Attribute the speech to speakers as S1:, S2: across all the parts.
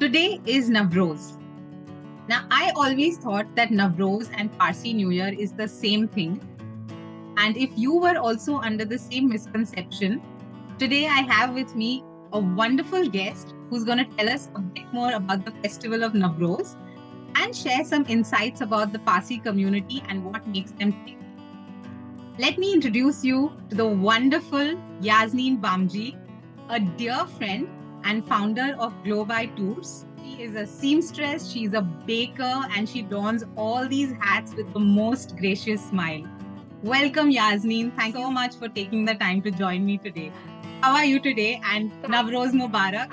S1: Today is Navroz. Now, I always thought that Navroz and Parsi New Year is the same thing. And if you were also under the same misconception, today I have with me a wonderful guest who's going to tell us a bit more about the festival of Navroz and share some insights about the Parsi community and what makes them tick. Let me introduce you to the wonderful Yazneen Bamji, a dear friend and founder of 𝘮𝘬𝘫𝘫𝘢 Tours. She is a seamstress, she's a baker, and she dons all these hats with the most gracious smile. Welcome, Yazneen. Thank you so much for taking the time to join me today. How are you today? And Navroz Mubarak.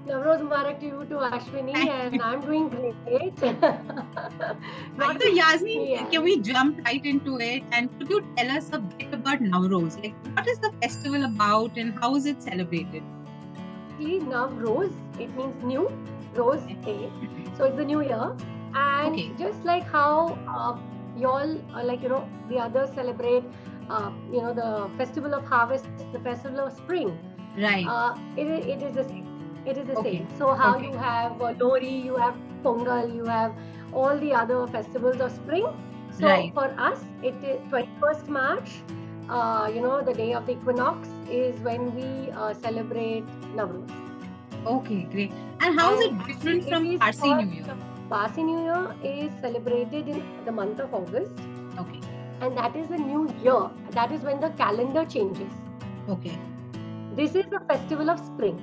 S2: Navroz Mubarak to you too, Ashwini, and I'm doing great.
S1: So Yazneen, can we jump right into it? And could you tell us a bit about Navroz? Like, what is the festival about and how is it celebrated?
S2: Navroz, it means new, rose day. So it's the new year. And just like how you all, the others celebrate, the festival of harvest, the festival of spring.
S1: Right.
S2: It is the same. It is the same. So how you have Lohri, you have Pongal, you have all the other festivals of spring. So for us, it is 21st March, the day of the equinox is when we celebrate Navroz.
S1: Okay, great. And how is it different from Parsi New Year?
S2: Parsi New Year is celebrated in the month of August.
S1: Okay.
S2: And that is the new year. That is when the calendar changes.
S1: Okay.
S2: This is the festival of spring.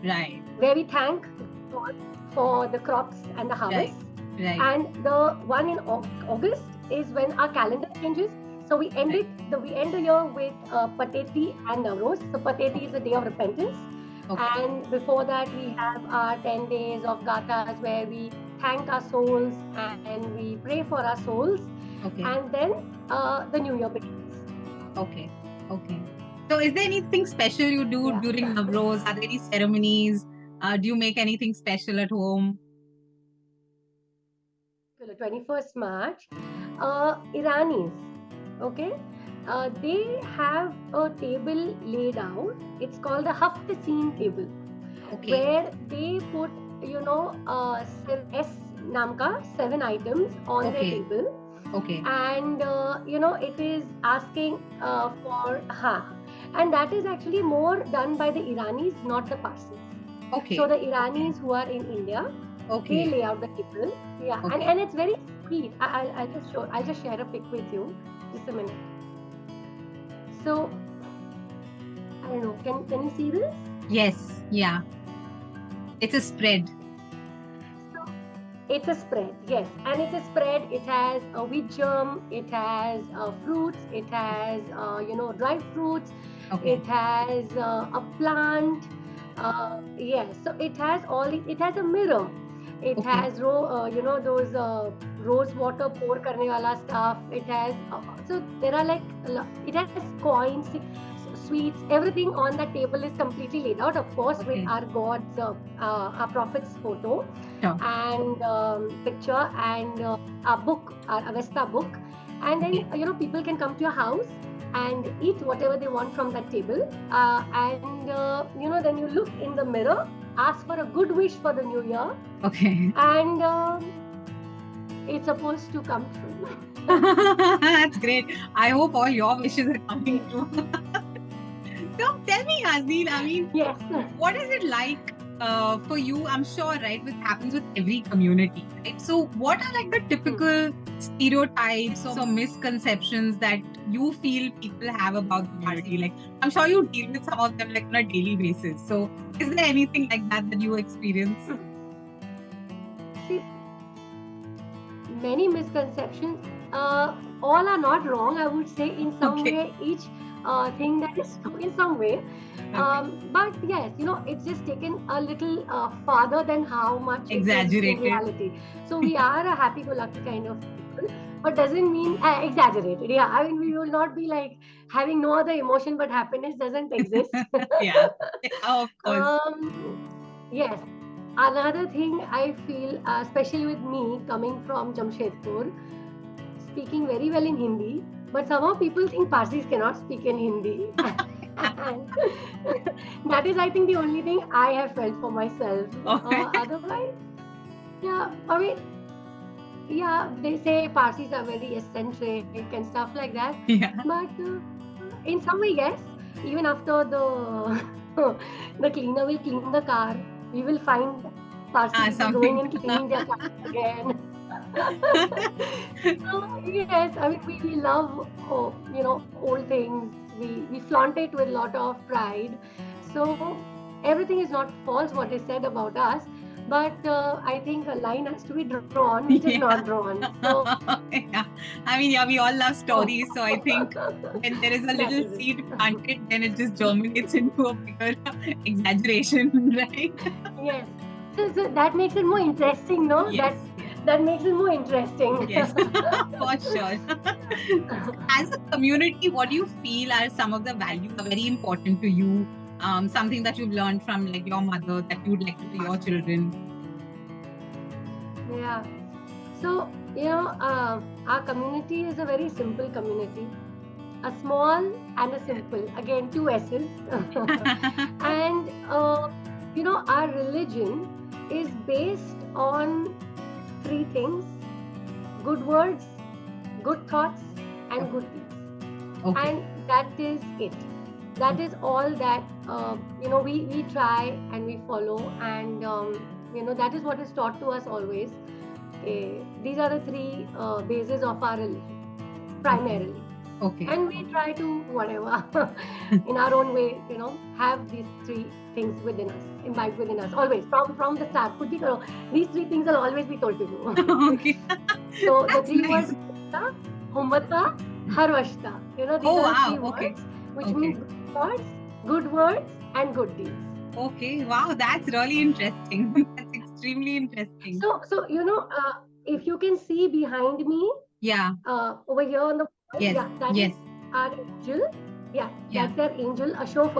S1: Right.
S2: Where we thank God for the crops and the harvest.
S1: Right.
S2: And the one in August is when our calendar changes. So we end we end the year with Pateti and Navroz. So Pateti is the day of repentance. Okay. And before that we have our 10 days of gathas where we thank our souls and we pray for our souls. Okay. And then the new year begins.
S1: Okay. Okay. So is there anything special you do during Navroz? Are there any ceremonies? Do you make anything special at home?
S2: 21st March, Iranis, they have a table laid out. It's called the 𝘭𝘪𝘧𝘦 table, where they put, seven items on their table. Okay. And, it is asking for and that is actually more done by the Iranis, not the Parsis. Okay. So the Iranis who are in India, they lay out the table. Yeah. Okay. And it's very sweet. I'll just share a pic with you. Just a minute. So I don't know. Can you see this?
S1: Yes. Yeah. It's a spread.
S2: It's a spread, yes. And it's a spread. It has a wheat germ. It has fruits. It has, dry fruits. Okay. It has a plant. Yes. So it has it has a mirror. It has, those rose water pour karne wala stuff. It has, so there are it has coins, sweets, everything on the table is completely laid out, of course, with our God's, our Prophet's photo and picture and our book, our Avesta book. And then, people can come to your house and eat whatever they want from that table. Then you look in the mirror, ask for a good wish for the new year. Okay. And it's supposed to come true.
S1: That's great. I hope all your wishes are coming true. So tell me, Yazneen,
S2: yes.
S1: What is it like for you? I'm sure, right, this happens with every community, right? So what are the typical stereotypes or misconceptions that you feel people have about the Parsi? I'm sure you deal with some of them on a daily basis. So is there anything like that you experience?
S2: See, many misconceptions. All are not wrong, I would say, in some way. Each thing that is true in some way. But yes, it's just taken a little farther than how much
S1: exaggerated
S2: in reality. So we are a happy-go-lucky kind of people, but doesn't mean exaggerated. Yeah, I mean, we will not be having no other emotion, but happiness doesn't exist.
S1: Yeah, of course.
S2: Yes. Another thing I feel, especially with me coming from Jamshedpur, speaking very well in Hindi, but somehow people think Parsis cannot speak in Hindi. That is, I think, the only thing I have felt for myself. Otherwise, yeah, I mean, yeah, they say Parsis are very eccentric and stuff like that.
S1: Yeah.
S2: But in some way, yes. Even after the the cleaner will clean the car, we will find Parsis going and cleaning their car again. So yes, I mean we love old things. We flaunt it with a lot of pride. So everything is not false what is said about us, but I think a line has to be drawn, which is not drawn. So
S1: yeah. I mean, yeah, we all love stories, so I think when there is a little seed planted, then it just germinates into a bigger exaggeration, right?
S2: Yes. So that makes it more interesting, no?
S1: Yes.
S2: That makes it more interesting.
S1: Yes, for sure. As a community, what do you feel are some of the values that are very important to you? Something that you've learned from like your mother that you'd like to your children?
S2: Yeah. So, our community is a very simple community. A small and a simple. Again, two S's. And, our religion is based on three things: good words, good thoughts, and good deeds.
S1: Okay.
S2: And that is it. That is all that we try and we follow, and that is what is taught to us always. These are the three bases of our religion, primarily.
S1: Okay.
S2: And we try to whatever in our own way, have these three things within us, imbibed within us, always from the start. These three things will always be told to you.
S1: Okay.
S2: So the three words: 𝘭𝘪𝘧𝘦, 𝘭𝑪𝑦. These are the three words, which means good words, and good deeds.
S1: Okay, wow, that's really interesting. That's extremely interesting.
S2: So if you can see behind me, over here on the wall, that is our angel. That's our angel, Ashok.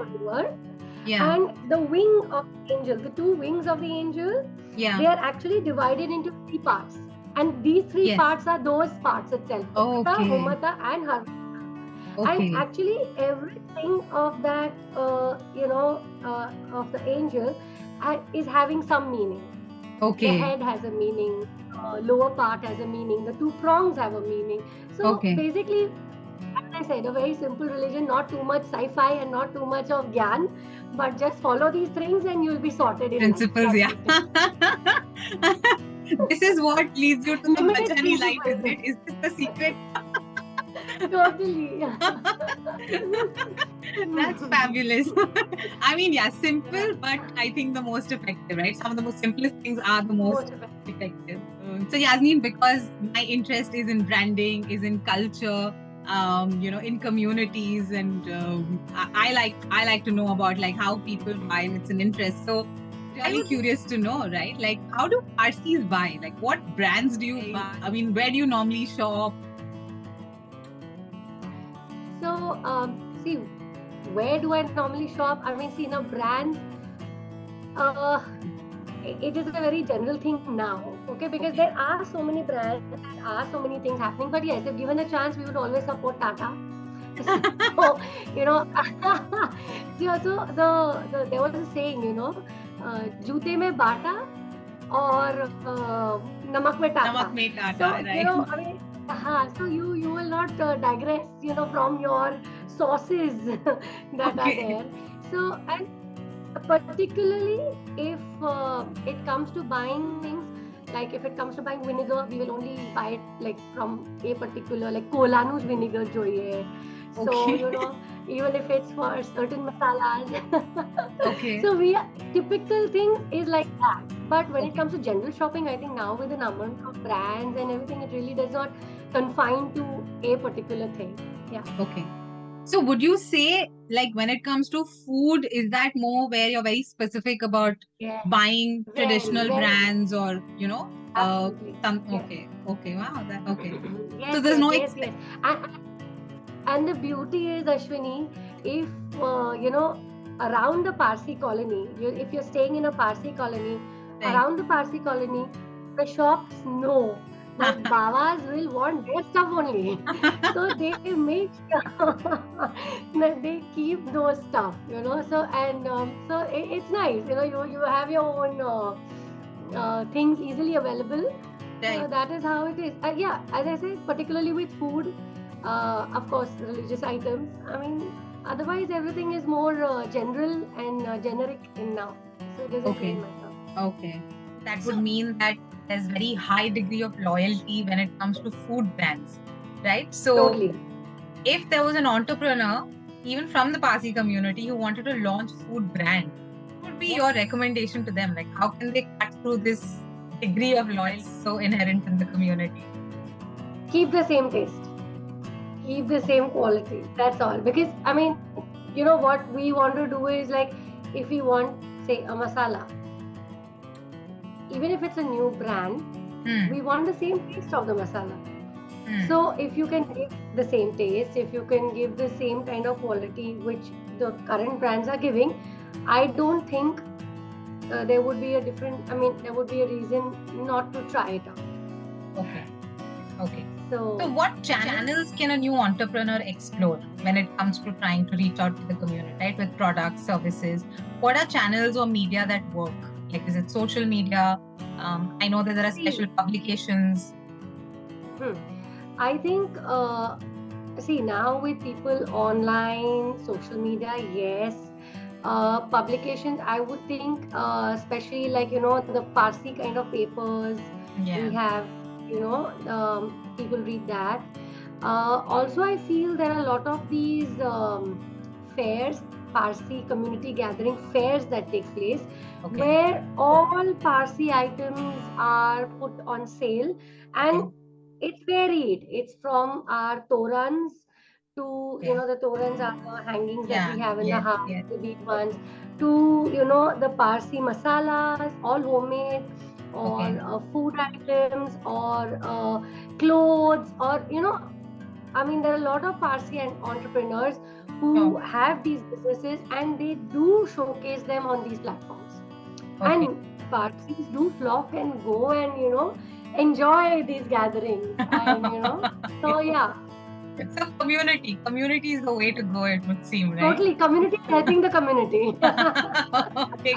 S2: And the wing of the angel, the two wings of the angel, they are actually divided into three parts. And these three parts are those parts itself. 𝘭𝘪𝘧𝘦, and 𝘭𝑪𝑦. And actually everything of that, of the angel is having some meaning. The head has a meaning, lower part has a meaning, the two prongs have a meaning. So basically, as I said, a very simple religion, not too much sci-fi and not too much of gyan, but just follow these things and you'll be sorted in
S1: principles. This is what leads you to the Bajani life, is it? Is this the secret?
S2: Totally.
S1: That's fabulous. I mean, simple, but I think the most effective, right? Some of the most simplest things are the most effective. So Yazneen, because my interest is in branding, is in culture, in communities, and I like to know about like how people buy, and it's an interest. So really curious to know, right? Like, how do Parsis buy? Like, what brands do you buy? I mean, where do you normally shop?
S2: So, see, where do I normally shop? I mean, see, brands, it is a very general thing now, okay? Because there are so many brands, there are so many things happening. But yes, if given a chance, we would always support Tata. So, there was a saying, जूते में बाटा और नमक में टाटा.
S1: नमक में Tata,
S2: so,
S1: right?
S2: I mean, so you will not digress, from your sources that are there. So, and particularly if it comes to buying things, like if it comes to buying vinegar, we will only buy it like from a particular, like Kolanu's vinegar joiye. So, even if it's for certain masalas. So typical thing is like that. But when it comes to general shopping, I think now with the number of brands and everything, it really does not confine to a particular thing.
S1: Okay. So would you say, like, when it comes to food, is that more where you're very specific about buying traditional brands, or
S2: Absolutely.
S1: Okay, wow,
S2: Yes,
S1: so there's no
S2: and the beauty is, Ashwini, if around the Parsi colony, if you're staying in a Parsi colony, around the Parsi colony, the shops know But Babas will want their stuff only. So they make sure that they keep those stuff, So and so it's nice, you have your own things easily available.
S1: Right.
S2: That is how it is. Yeah, as I said, particularly with food, of course, religious items. I mean, otherwise everything is more general and generic in now. So it doesn't really matter.
S1: Okay. That would mean that there's very high degree of loyalty when it comes to food brands, right? So
S2: Totally.
S1: if there was an entrepreneur, even from the Parsi community, who wanted to launch food brand, what would be your recommendation to them? Like, how can they cut through this degree of loyalty so inherent in the community?
S2: Keep the same taste. Keep the same quality. That's all. Because, I mean, what we want to do is like, if we want, say, a masala, even if it's a new brand, we want the same taste of the masala. So if you can give the same taste, if you can give the same kind of quality which the current brands are giving, I don't think there would be there would be a reason not to try it out.
S1: Okay. So what channels can a new entrepreneur explore when it comes to trying to reach out to the community, right? With products, services, what are channels or media that work? Like, is it social media? I know that there are special publications.
S2: I think, now with people online, social media, yes. Publications, I would think, especially like, the Parsi kind of papers, we have, people read that. Also, I feel there are a lot of these fairs, Parsi community gathering fairs that take place, where all Parsi items are put on sale, and it's varied. It's from our torans to, the torans are the hangings that we have in the house, the big ones, to, the Parsi masalas, all homemade, or food items, or clothes, or, there are a lot of Parsi entrepreneurs who have these businesses, and they do showcase them on these platforms. And Parsis do flock and go and, enjoy these gatherings. And, so yeah.
S1: It's a community. Community is the way to go, it would seem, right?
S2: Totally. Community helping the community.
S1: Okay,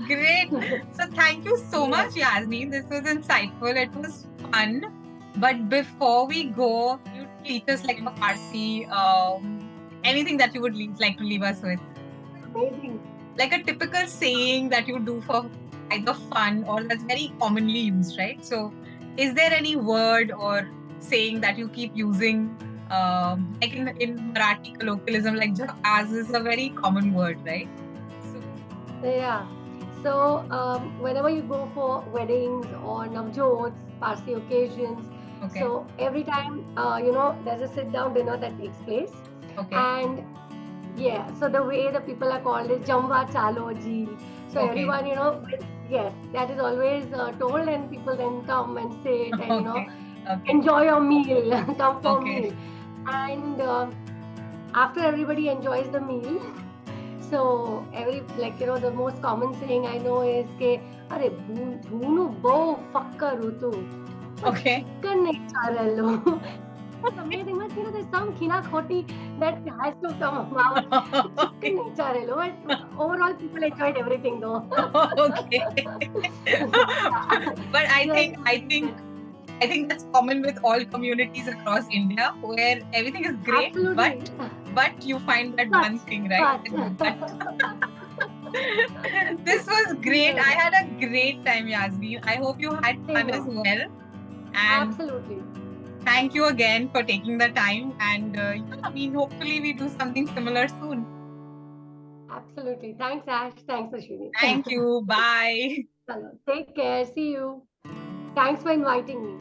S1: great. So thank you so much, Yazneen. This was insightful. It was fun. But before we go, you teach us like a Parsi, anything that you would like to leave us with.
S2: Amazing.
S1: Like a typical saying that you do for either fun or that's very commonly used, right? So is there any word or saying that you keep using, like in Marathi colloquialism, like jhakaas is a very common word, right?
S2: So whenever you go for weddings or Navroz, Parsi occasions, so every time, there's a sit-down dinner that takes place. And so the way the people are called is Jamva Chalo Ji. So everyone, yes, that is always told, and people then come and sit and, enjoy your meal, come for meal. And after everybody enjoys the meal, so the most common saying I know is ke, "Are bhunu bo fakkaru tu." It's amazing, but there's some khina khoti that has to come about. But overall, people enjoyed everything though.
S1: But I think that's common with all communities across India, where everything is great, but you find that one thing, right? This was great. I had a great time, Yazneen. I hope you had fun as well. And
S2: absolutely.
S1: Thank you again for taking the time, and hopefully we do something similar soon.
S2: Absolutely. Thanks, Ash. Thanks, Ashwini.
S1: Thank you. Bye.
S2: Take care. See you. Thanks for inviting me.